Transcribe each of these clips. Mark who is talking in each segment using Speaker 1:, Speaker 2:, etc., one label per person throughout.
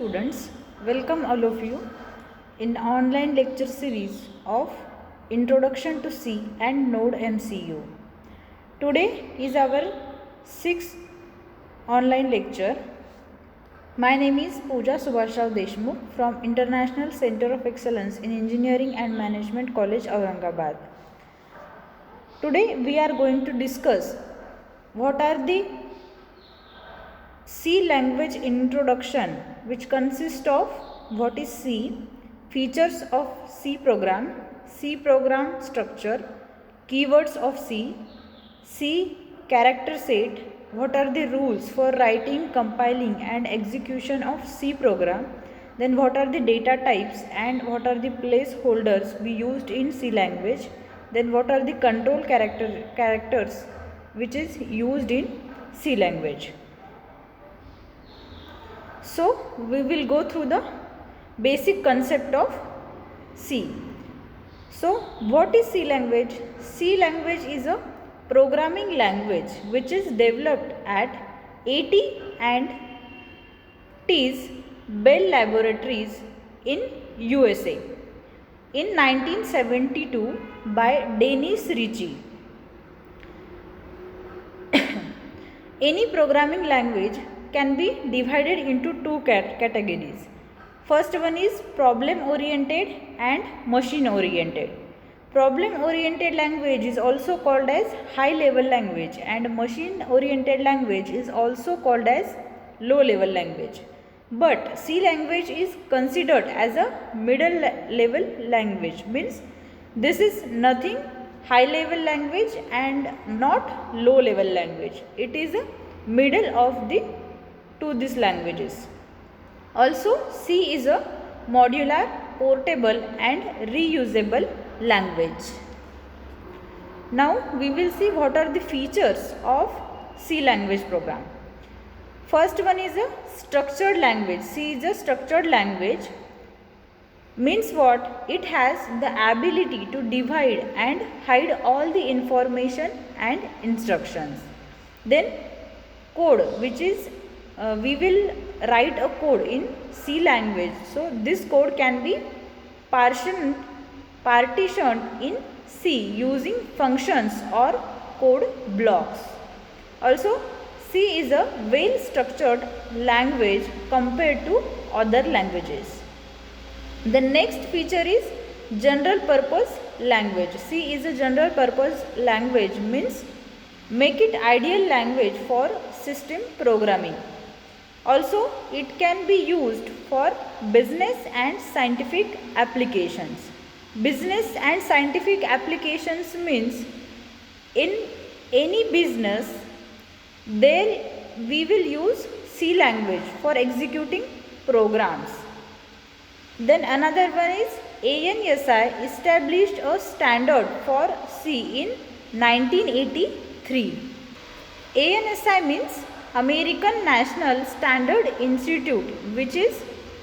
Speaker 1: students, welcome all of you in online lecture series of Introduction to C and Node MCU. Today is our sixth online lecture. My name is Pooja Subhashrao Deshmukh from International Center of Excellence in Engineering and Management College, Aurangabad. Today we are going to discuss what are the C language introduction, which consists of what is C, features of C program structure, keywords of C, C character set, what are the rules for writing, compiling and execution of C program, then what are the data types and what are the placeholders we used in C language, then what are the control characters which is used in C language. So, we will go through the basic concept of C. So, what is C language? C language is a programming language which is developed at AT and T's Bell Laboratories in USA in 1972 by Dennis Ritchie. Any programming language can be divided into two categories. First one is problem oriented and machine oriented. Problem oriented language is also called as high level language and machine oriented language is also called as low level language. But C language is considered as a middle level language, means this is nothing high level language and not low level language. It is a middle of the to these languages. Also, C is a modular, portable and reusable language. Now, we will see what are the features of C language program. First one is a structured language. C is a structured language. Means what? It has the ability to divide and hide all the information and instructions. Then code, which is we will write a code in C language. So, this code can be partitioned in C using functions or code blocks. Also, C is a well structured language compared to other languages. The next feature is general purpose language. C is a general purpose language, means make it ideal language for system programming. Also, it can be used for business and scientific applications. Business and scientific applications means in any business there we will use C language for executing programs. Then another one is ANSI established a standard for C in 1983. ANSI means American National Standard Institute, which is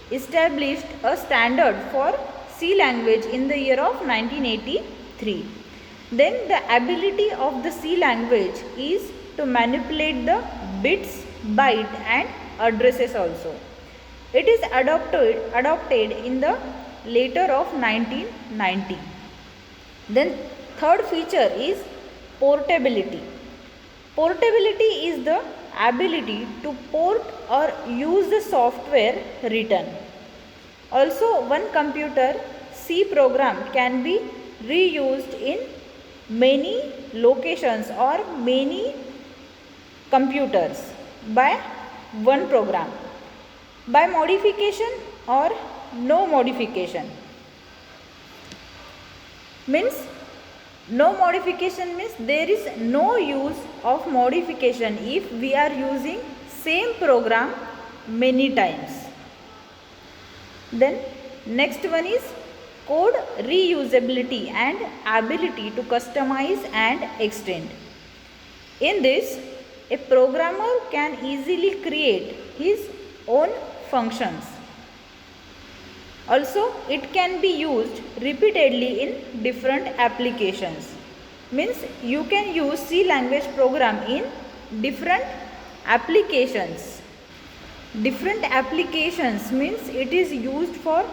Speaker 1: established a standard for C language in the year of 1983. Then the ability of the C language is to manipulate the bits, byte and addresses also. It is adopted in the later of 1990. Then third feature is portability. Portability is the ability to port or use the software written. Also, one computer C program can be reused in many locations or many computers by one program, by modification or no modification. Means no modification means there is no use of modification if we are using same program many times. Then next one is code reusability and ability to customize and extend. In this, a programmer can easily create his own functions. Also, it can be used repeatedly in different applications. Means you can use C language program in different applications. Different applications means it is used for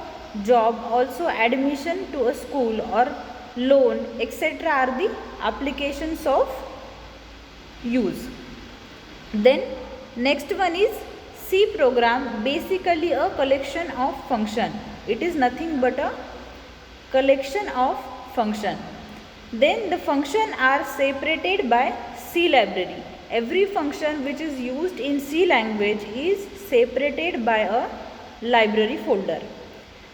Speaker 1: job, also admission to a school or loan, etc. are the applications of use. Then next one is C program, basically a collection of function. It is nothing but a collection of function. Then the function are separated by C library. Every function which is used in C language is separated by a library folder.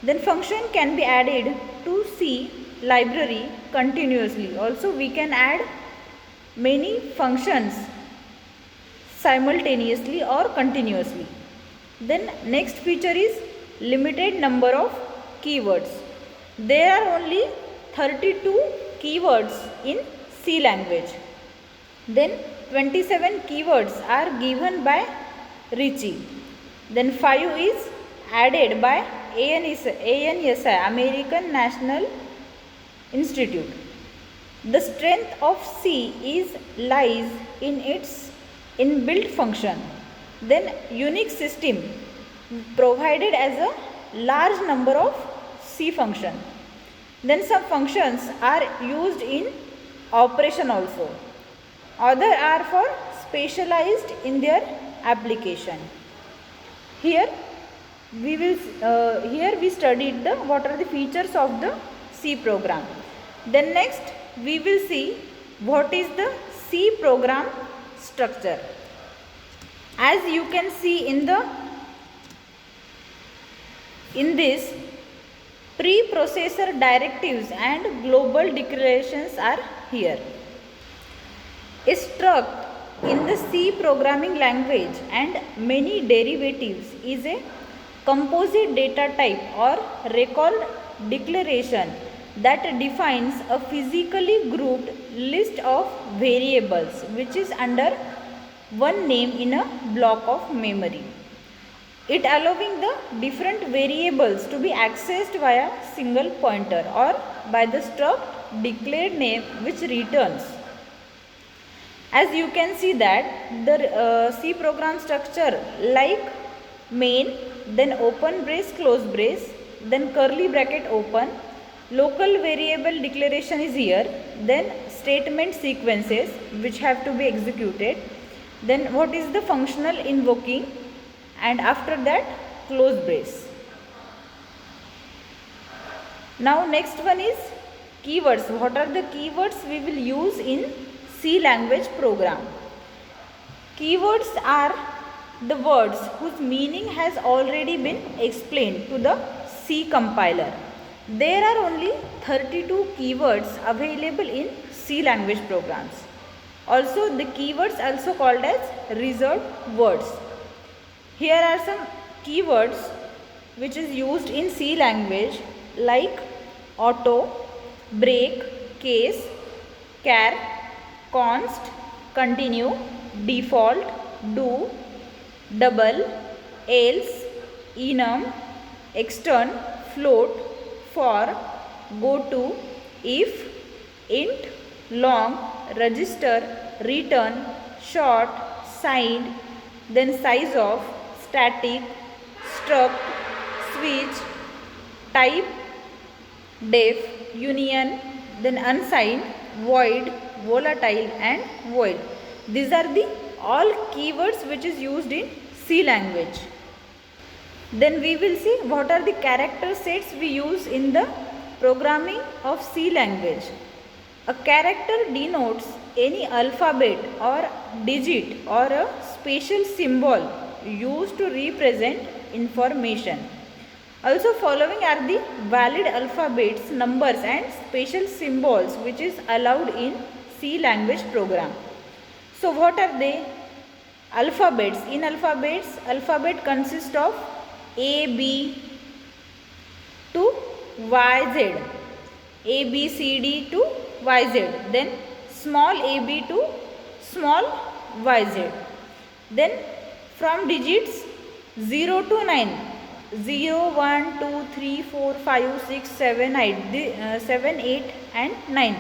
Speaker 1: Then function can be added to C library continuously. Also we can add many functions simultaneously or continuously. Then next feature is limited number of keywords. There are only 32 keywords in C language. Then 27 keywords are given by Ritchie. Then 5 is added by ANSI, American National Institute. The strength of C lies in its inbuilt function. Then Unix system provided as a large number of C function. Then some functions are used in operation also. Other are for specialized in their application. Here we studied what are the features of the C program. Then next we will see what is the C program structure. As you can see in this, preprocessor directives and global declarations are here. A struct in the C programming language and many derivatives is a composite data type or record declaration that defines a physically grouped list of variables which is under one name in a block of memory. It allowing the different variables to be accessed via single pointer or by the struct declared name which returns. As you can see that the C program structure like main, then open brace, close brace, then curly bracket open, local variable declaration is here, then statement sequences which have to be executed, then what is the functional invoking, and after that close brace. Now next one is keywords. What are the keywords we will use in C language program? Keywords are the words whose meaning has already been explained to the C compiler. There are only 32 keywords available in C language programs. Also the keywords also called as reserved words. Here are some keywords which is used in C language like auto, break, case, char, const, continue, default, do, double, else, enum, extern, float, for, goto, if, int, long, register, return, short, signed, then size of, static, struct, switch, type, def, union, then unsigned, void, volatile and void. These are the all keywords which is used in C language. Then we will see what are the character sets we use in the programming of C language. A character denotes any alphabet or digit or a special symbol used to represent information. Also following are the valid alphabets, numbers and special symbols which is allowed in C language program. So what are they? Alphabets. In alphabets, alphabet consists of A, B to Y, Z. A, B, C, D to Y, Z. Then small a, B to small y, Z. Then from digits 0 to 9. 0, 1, 2, 3, 4, 5, 6, 7, 8 and 9.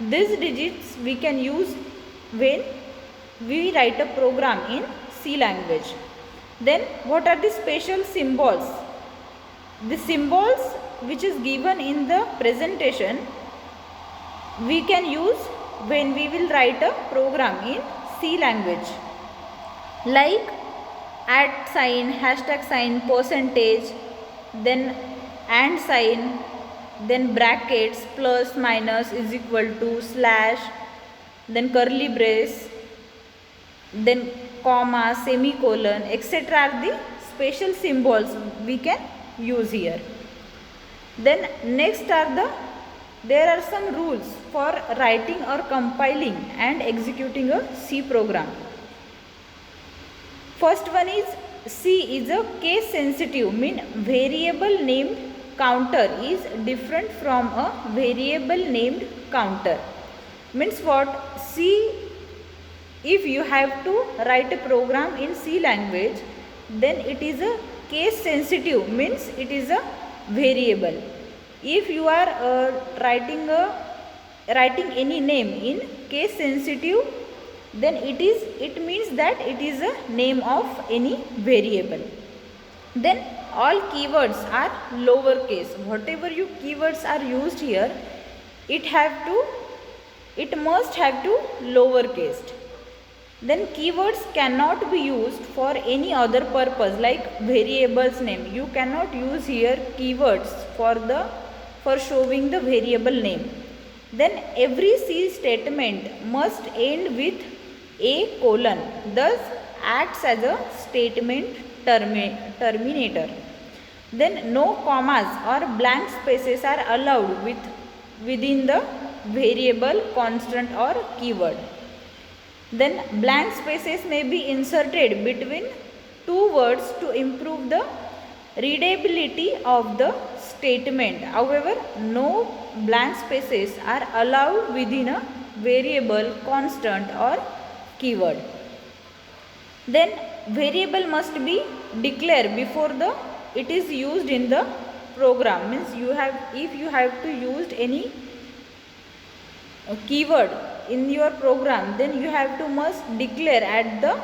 Speaker 1: These digits we can use when we write a program in C language. Then what are the special symbols? The symbols which is given in the presentation we can use when we will write a program in C language, like at sign, hashtag sign, percentage, then and sign, then brackets, plus, minus, is equal to, slash, then curly brace, then comma, semicolon, etc. are the special symbols we can use here. Then next there are some rules for writing or compiling and executing a C program. First one is C is a case sensitive, mean variable named counter is different from a variable named counter. Means what? C, if you have to write a program in C language, then it is a case sensitive, means it is a variable. If you are writing any name in case sensitive, then it means that it is a name of any variable. Then all keywords are lowercase. Whatever you keywords are used here, it must have to lowercase. Then keywords cannot be used for any other purpose, like variables name. You cannot use here keywords for showing the variable name. Then every C statement must end with a colon, thus acts as a statement terminator. Then no commas or blank spaces are allowed within the variable, constant or keyword. Then blank spaces may be inserted between two words to improve the readability of the statement. However, no blank spaces are allowed within a variable, constant or keyword. Then variable must be declared before it is used in the program. Means if you have to use any keyword in your program, then you have to must declare at the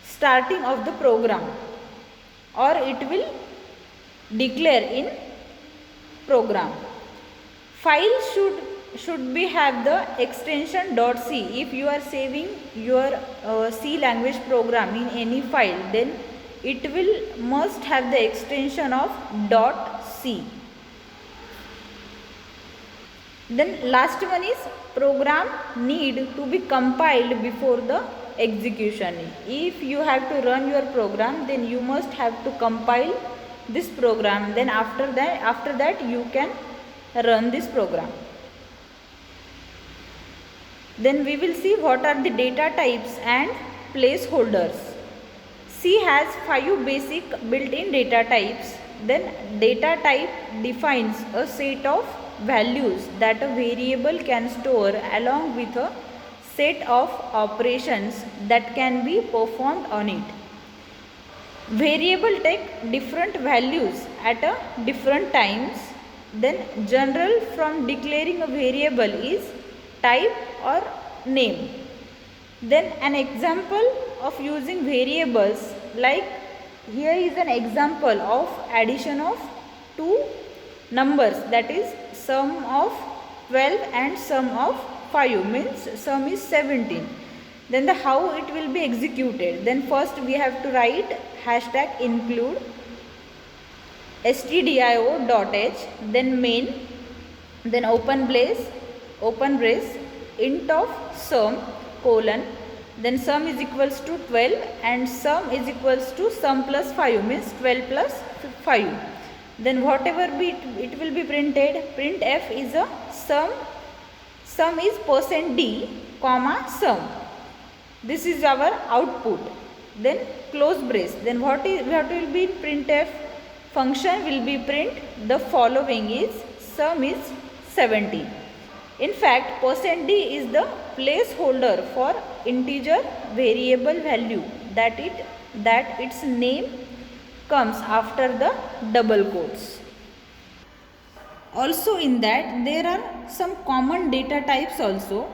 Speaker 1: starting of the program, or it will declare in program. File should be have the extension .c. If you are saving your C language program in any file, then it will must have the extension of .c. Then last one is program need to be compiled before the execution. If you have to run your program, then you must have to compile this program. Then after that you can run this program. Then we will see what are the data types and placeholders. C has 5 basic built-in data types. Then data type defines a set of values that a variable can store along with a set of operations that can be performed on it. Variable take different values at a different times. Then general from declaring a variable is type or name. Then an example of using variables, like here is an example of addition of two numbers, that is sum of 12 and sum of 5, means sum is 17. Then how it will be executed. Then first we have to write hashtag include stdio.h, then main, then open brace, int of sum colon, then sum is equals to 12 and sum is equals to sum plus 5, means 12 plus 5. Then whatever it will be printed, printf is a sum is %d comma sum. This is our output. Then close brace. Then what will be printf? Function will be print the following is sum is 70. In fact, %d is the placeholder for integer variable value that its name comes after the double quotes. Also in that there are some common data types also.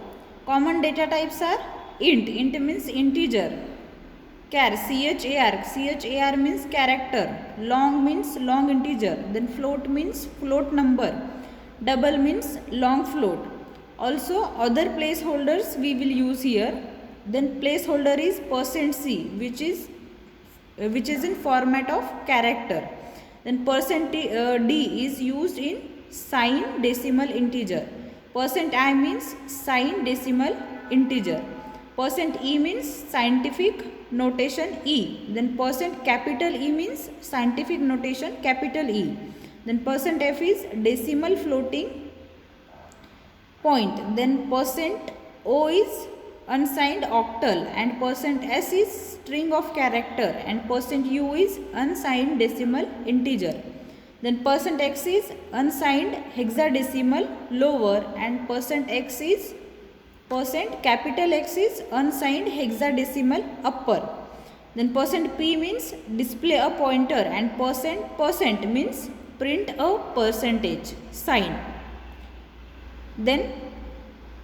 Speaker 1: Common data types are int means integer, char, char means character, long means long integer, then float means float number, double means long float. Also other placeholders we will use here. Then placeholder is %c, which is in format of character. Then %d is used in sign decimal integer. %i means sign decimal integer. %e means scientific notation E. Then capital E means scientific notation capital E. Then %f is decimal floating point. Then %o is unsigned octal, and %s is string of character, and %u is unsigned decimal integer. Then %x is unsigned hexadecimal lower, and %x is capital X is unsigned hexadecimal upper. Then %p means display a pointer, and % means print a percentage sign. Then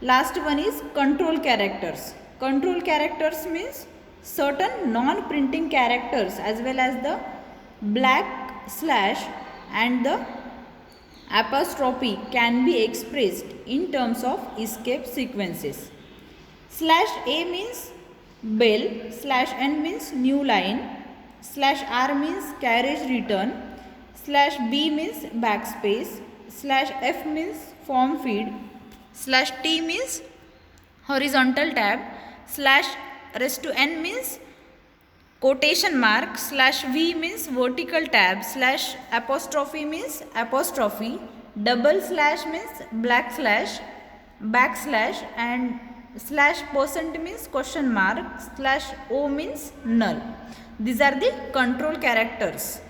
Speaker 1: last one is control characters. Control characters means certain non-printing characters as well as the black slash and the apostrophe can be expressed in terms of escape sequences. /a means bell, /n means new line, /r means carriage return, /b means backspace, /f means form feed, /t means horizontal tab, /n means quotation mark, /v means vertical tab, /apostrophe means apostrophe, double slash means backslash, and %% means question mark, /o means null. These are the control characters.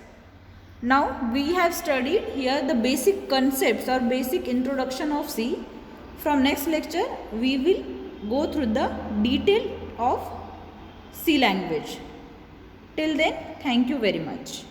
Speaker 1: Now we have studied here the basic concepts or basic introduction of C. From next lecture we will go through the detail of C language. Till then, thank you very much.